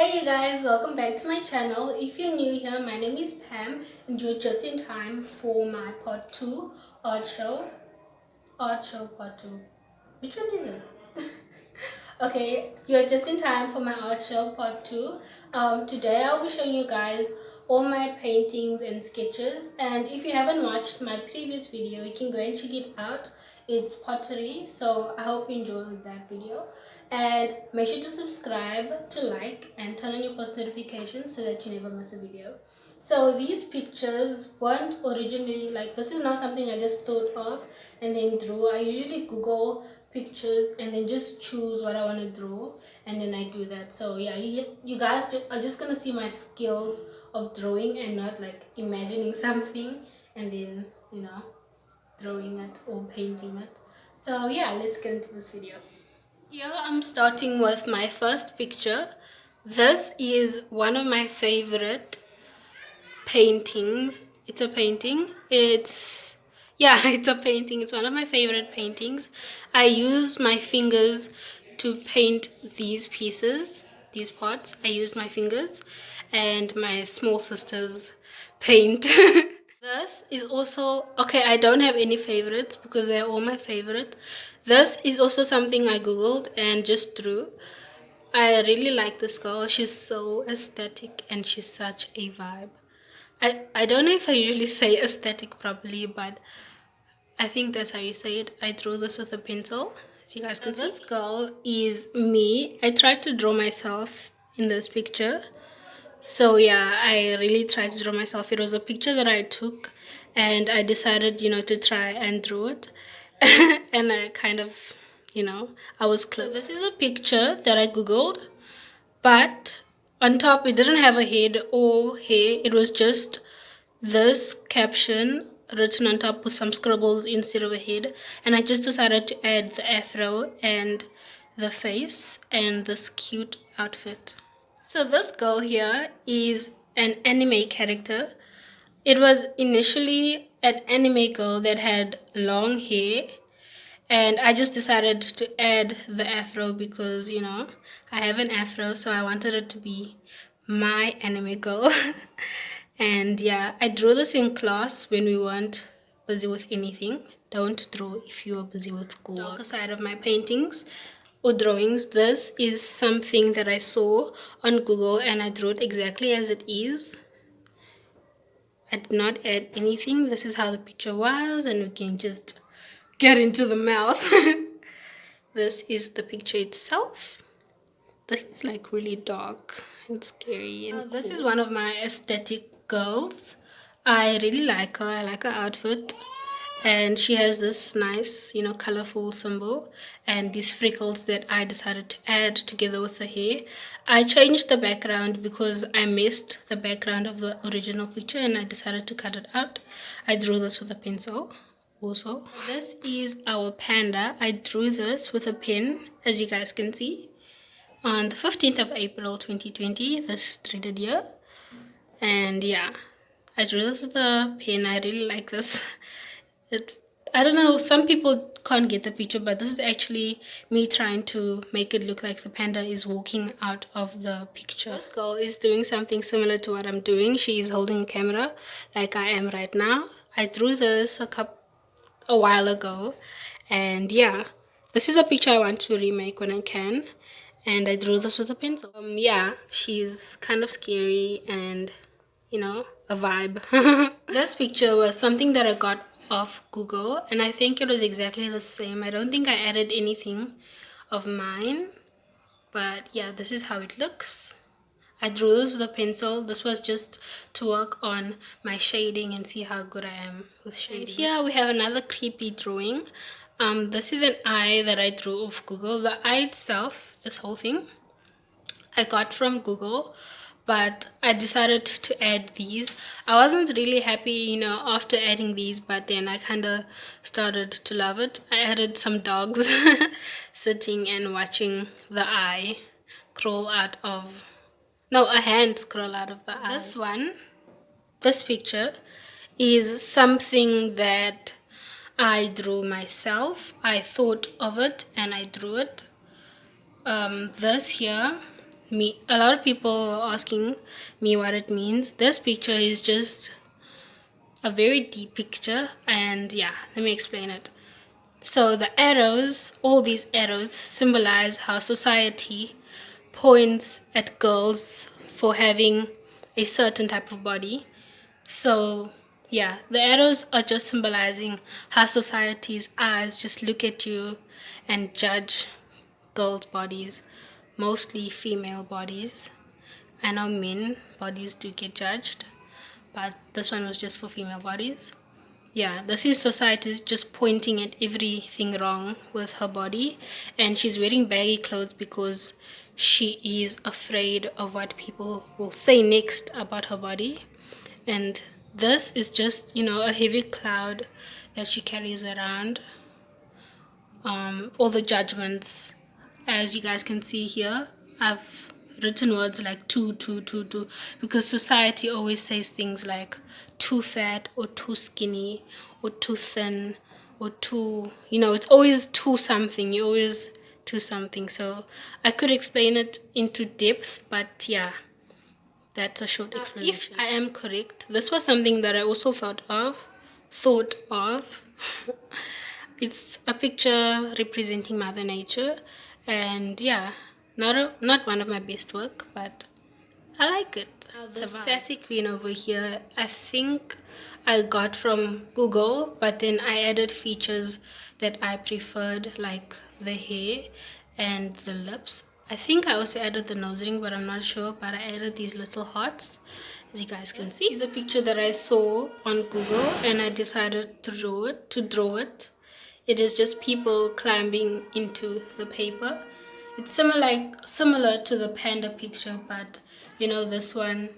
Hey you guys, welcome back to my channel. If you're new here, my name is Pam and you're just in time for my part 2 art show. Part 2. Which one is it? Okay, you're just in time for my art show part 2. Today I'll be showing you guys all my paintings and sketches, and if you haven't watched my previous video you can go and check it out. It's pottery, so I hope you enjoyed that video, and make sure to subscribe, to like, and turn on your post notifications so that you never miss a video. So these pictures weren't originally, like, this is not something I just thought of and then drew. I usually Google pictures and then just choose what I want to draw, and then I do that. So yeah, you guys are just gonna see my skills of drawing and not like imagining something and then drawing it or painting it. So yeah, let's get into this video. Here I'm starting with my first picture. This is one of my favorite paintings. It's a painting. It's a painting. It's one of my favorite paintings. I used my fingers to paint these pieces, these parts. I used my fingers and my small sister's paint. This is also okay. I don't have any favorites because they're all my favorite. This is also something I googled and just drew. I really like this girl. She's so aesthetic and she's such a vibe. I don't know if I usually say aesthetic properly, but I think that's how you say it. I drew this with a pencil, as you guys can see. This girl is me. I tried to draw myself in this picture. So yeah, I really tried to draw myself. It was a picture that I took and I decided, to try and draw it. And I kind of, I was close. So this is a picture that I googled, but on top it didn't have a head or hair. It was just this caption written on top with some scribbles instead of a head, and I just decided to add the afro and the face and this cute outfit. So this girl here is an anime character. It was initially an anime girl that had long hair, and I just decided to add the afro because I have an afro, so I wanted it to be my anime girl. And yeah, I drew this in class when we weren't busy with anything. Don't draw if you are busy with school. The darker side of my paintings or drawings, this is something that I saw on Google and I drew it exactly as it is. I did not add anything. This is how the picture was, and we can just get into the mouth. This is the picture itself. This is like really dark and scary and this is one of my aesthetic girls. I really like her. I like her outfit, and she has this nice colorful symbol and these freckles that I decided to add together with the hair. I changed the background because I missed the background of the original picture and I decided to cut it out. I drew this with a pencil. Also, this is our panda. I drew this with a pen, as you guys can see, on the 15th of April 2020, this threaded year. And yeah, I drew this with a pen. I really like this. I don't know, some people can't get the picture, but this is actually me trying to make it look like the panda is walking out of the picture. This girl is doing something similar to what I'm doing. She is holding a camera like I am right now. I drew this a while ago, and yeah, this is a picture I want to remake when I can, and I drew this with a pencil. Yeah, she's kind of scary and a vibe. This picture was something that I got off Google, and I think it was exactly the same. I don't think I added anything of mine, but yeah, this is how it looks. I drew this with a pencil. This was just to work on my shading and see how good I am with shading. And here we have another creepy drawing. This is an eye that I drew off Google. The eye itself, this whole thing, I got from Google, but I decided to add these. I wasn't really happy, after adding these, but then I kind of started to love it. I added some dogs sitting and watching the eye crawl out of, no, a hand scroll out of the eye. This picture is something that I drew myself. I thought of it and I drew it. This here, a lot of people are asking me what it means. This picture is just a very deep picture, and yeah, let me explain it. So the arrows, all these arrows symbolize how society points at girls for having a certain type of body. So yeah, the arrows are just symbolizing how society's eyes just look at you and judge girls' bodies, mostly female bodies. I know men bodies do get judged, but this one was just for female bodies. Yeah, this is society just pointing at everything wrong with her body, and she's wearing baggy clothes because she is afraid of what people will say next about her body. And this is just, a heavy cloud that she carries around. All the judgments, as you guys can see here, I've written words like too, because society always says things like too fat or too skinny or too thin or too, it's always too something. You always too something. So I could explain it into depth, but yeah, that's a short explanation. If I am correct, this was something that I also thought of. It's a picture representing Mother Nature, and yeah, not one of my best work, but I like it. Now the sassy queen over here, I think I got from Google, but then I added features that I preferred, like the hair and the lips. I think I also added the nose ring, but I'm not sure. But I added these little hearts, as you guys can see. It's a picture that I saw on Google, and I decided to draw it. It is just people climbing into the paper. It's similar to the panda picture, but this one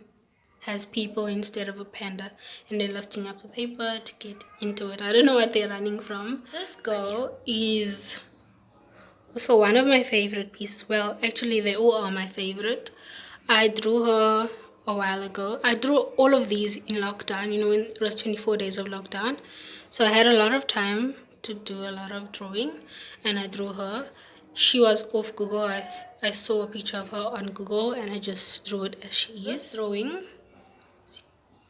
has people instead of a panda, and they're lifting up the paper to get into it. I don't know what they're running from. This girl is also one of my favorite pieces. Well, actually, they all are my favorite. I drew her a while ago. I drew all of these in lockdown, when it was 24 days of lockdown. So I had a lot of time to do a lot of drawing, and I drew her. She was off Google. I saw a picture of her on Google, and I just drew it as she is. This drawing,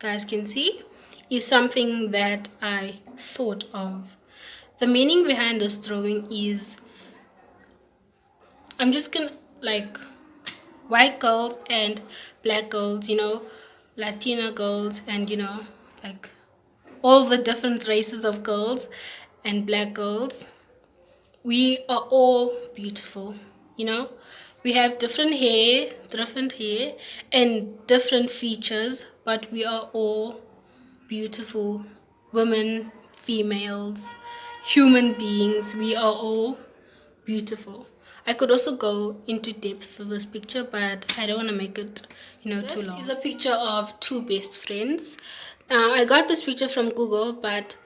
guys can see, is something that I thought of. The meaning behind this drawing is I'm just gonna like white girls and black girls, Latina girls, and like all the different races of girls and black girls. We are all beautiful, we have different hair and different features, but we are all beautiful women, females, human beings. We are all beautiful. I could also go into depth of this picture, but I don't want to make it, too long. This is a picture of two best friends. I got this picture from Google, but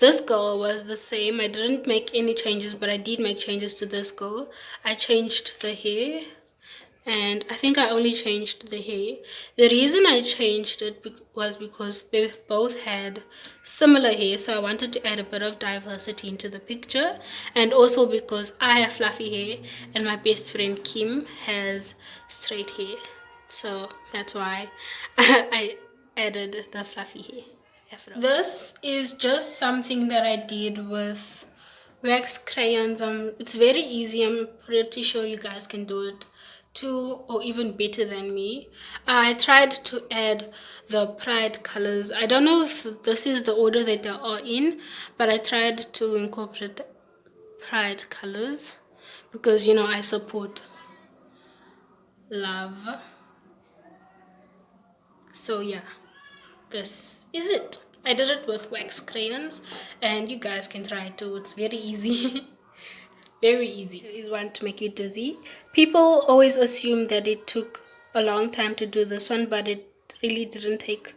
this girl was the same. I didn't make any changes, but I did make changes to this girl. I changed the hair, and I think I only changed the hair. The reason I changed it was because they both had similar hair, so I wanted to add a bit of diversity into the picture, and also because I have fluffy hair and my best friend Kim has straight hair, so that's why I added the fluffy hair afro. This is just something that I did with wax crayons. It's very easy. I'm pretty sure you guys can do it too, or even better than me. I tried to add the pride colors. I don't know if this is the order that they are in, but I tried to incorporate the pride colors because I support love. So yeah, this is it. I did it with wax crayons, and you guys can try it too. It's very easy. Very easy. Is one to make you dizzy. People always assume that it took a long time to do this one, but it really didn't take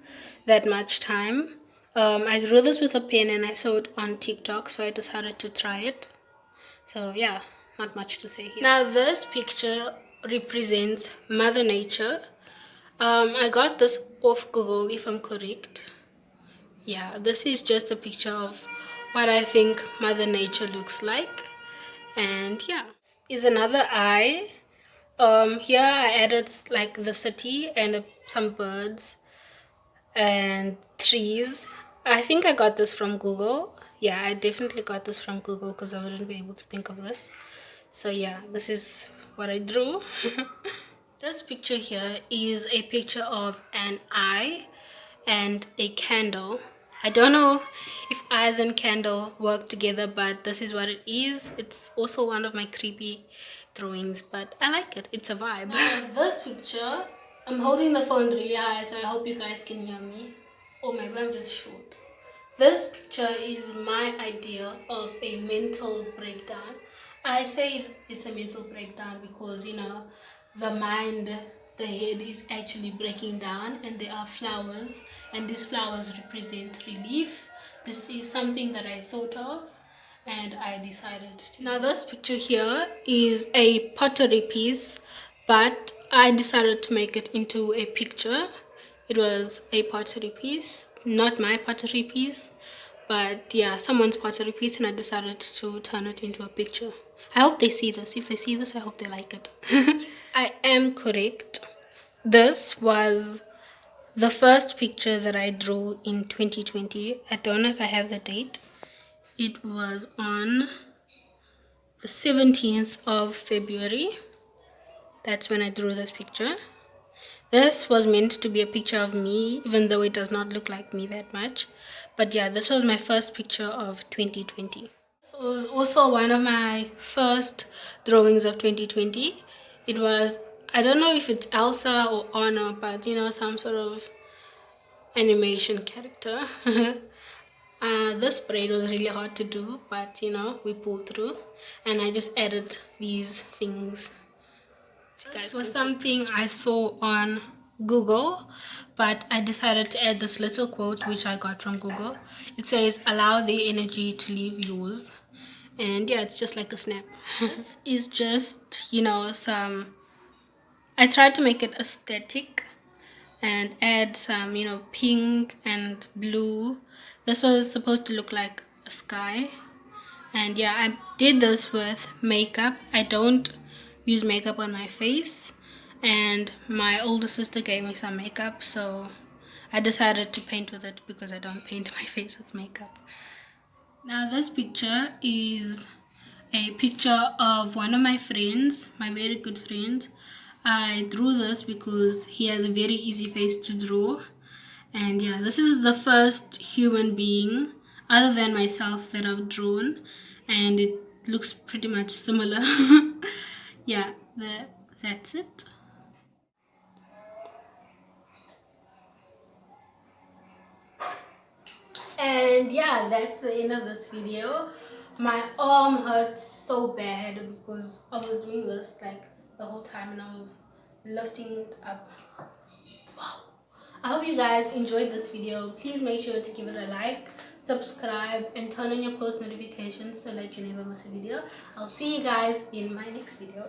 that much time. I drew this with a pen and I saw it on TikTok, so I decided to try it. So yeah, not much to say here. Now this picture represents Mother Nature. I got this off Google, if I'm correct. Yeah, this is just a picture of what I think Mother Nature looks like. And yeah, is another eye. Here I added like the city and some birds and trees. I think I got this from Google. Yeah, I definitely got this from Google because I wouldn't be able to think of this. So yeah, this is what I drew. This picture here is a picture of an eye and a candle. I don't know if eyes and candle work together, but this is what it is. It's also one of my creepy drawings, but I like it. It's a vibe. Now, this picture, I'm holding the phone really high, so I hope you guys can hear me. Oh, maybe I'm just short. This picture is my idea of a mental breakdown. I say it's a mental breakdown because, you know, the mind, the head is actually breaking down, and there are flowers, and these flowers represent relief. This is something that I thought of and I decided to. Now, this picture here is a pottery piece, but I decided to make it into a picture. It was a pottery piece, not my pottery piece, but yeah, someone's pottery piece, and I decided to turn it into a picture. I hope they see this. If they see this, I hope they like it. I am correct. This was the first picture that I drew in 2020. I don't know if I have the date. It was on the 17th of February. That's when I drew this picture. This was meant to be a picture of me, even though it does not look like me that much. But yeah, this was my first picture of 2020. This was also one of my first drawings of 2020. It was, I don't know if it's Elsa or Anna, but you know, some sort of animation character. This braid was really hard to do, but you know, we pulled through, and I just added these things. This was something I saw on Google, but I decided to add this little quote which I got from Google. It says, "Allow the energy to leave yours." And yeah, it's just like a snap. This is just, you know, I tried to make it aesthetic and add some, you know, pink and blue. This was supposed to look like a sky. And yeah, I did this with makeup. I don't use makeup on my face, and my older sister gave me some makeup, so I decided to paint with it because I don't paint my face with makeup. Now this picture is a picture of one of my friends, my very good friend. I drew this because he has a very easy face to draw. And yeah, this is the first human being other than myself that I've drawn, and it looks pretty much similar. Yeah, that's it. And yeah, that's the end of this video. My arm hurts so bad because I was doing this like the whole time, and I was lifting it up. Wow. I hope you guys enjoyed this video. Please make sure to give it a like, subscribe, and turn on your post notifications so that you never miss a video. I'll see you guys in my next video.